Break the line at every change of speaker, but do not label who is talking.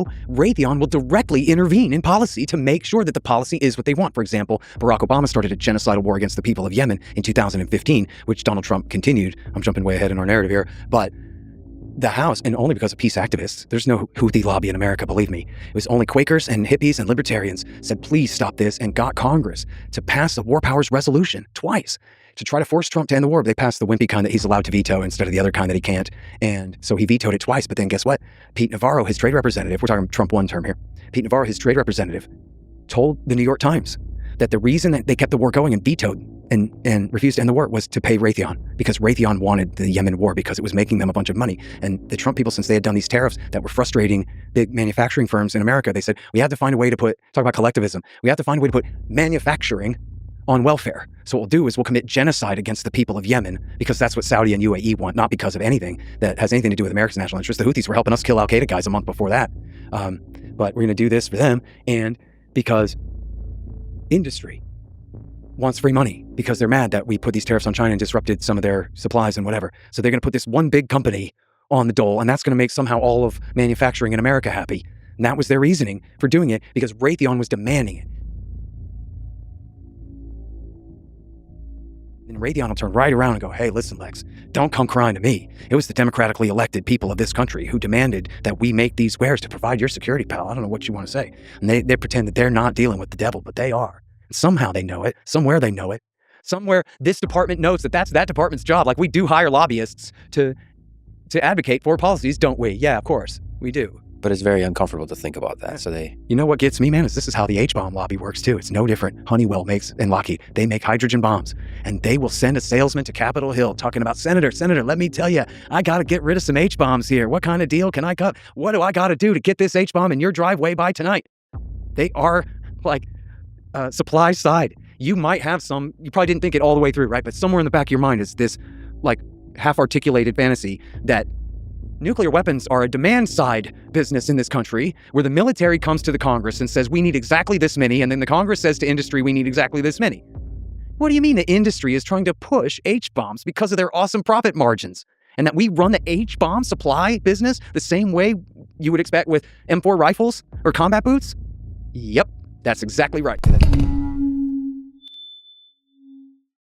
no, Raytheon will directly intervene in policy to make sure that the policy is what they want. For example, Barack Obama started a genocidal war against the people of Yemen in 2015, which Donald Trump continued. I'm jumping way ahead in our narrative here, but the House, and only because of peace activists, there's no Houthi lobby in America, believe me. It was only Quakers and hippies and libertarians said, please stop this, and got Congress to pass a war powers resolution twice to try to force Trump to end the war. They passed the wimpy kind that he's allowed to veto instead of the other kind that he can't. And so he vetoed it twice. But then guess what? Pete Navarro, his trade representative, we're talking Trump one term here. Pete Navarro, his trade representative, told the New York Times that the reason that they kept the war going and vetoed and refused to end the war was to pay Raytheon, because Raytheon wanted the Yemen war because it was making them a bunch of money. And the Trump people, since they had done these tariffs that were frustrating big manufacturing firms in America, they said, we have to find a way to talk about collectivism. We have to find a way to put manufacturing on welfare. So what we'll do is we'll commit genocide against the people of Yemen, because that's what Saudi and UAE want, not because of anything that has anything to do with America's national interest. The Houthis were helping us kill Al-Qaeda guys a month before that. But we're going to do this for them. And because industry wants free money, because they're mad that we put these tariffs on China and disrupted some of their supplies and whatever. So they're going to put this one big company on the dole, and that's going to make somehow all of manufacturing in America happy. And that was their reasoning for doing it, because Raytheon was demanding it. And Raytheon will turn right around and go, hey, listen, Lex, don't come crying to me. It was the democratically elected people of this country who demanded that we make these wares to provide your security, pal. I don't know what you want to say. And they pretend that they're not dealing with the devil, but they are. Somehow they know it. Somewhere they know it. Somewhere this department knows that that's that department's job. Like, we do hire lobbyists to advocate for policies, don't we? Yeah, of course, we do.
But it's very uncomfortable to think about that. So
You know what gets me, man, is this is how the H-bomb lobby works too. It's no different. Honeywell makes, and Lockheed, they make hydrogen bombs. And they will send a salesman to Capitol Hill talking about, Senator, let me tell you, I got to get rid of some H-bombs here. What kind of deal can I cut? What do I got to do to get this H-bomb in your driveway by tonight? They are like supply side. You might have some, you probably didn't think it all the way through, right? But somewhere in the back of your mind is this like half-articulated fantasy that nuclear weapons are a demand side business in this country, where the military comes to the Congress and says, we need exactly this many. And then the Congress says to industry, we need exactly this many. What do you mean the industry is trying to push H-bombs because of their awesome profit margins? And that we run the H-bomb supply business the same way you would expect with M4 rifles or combat boots? Yep, that's exactly right.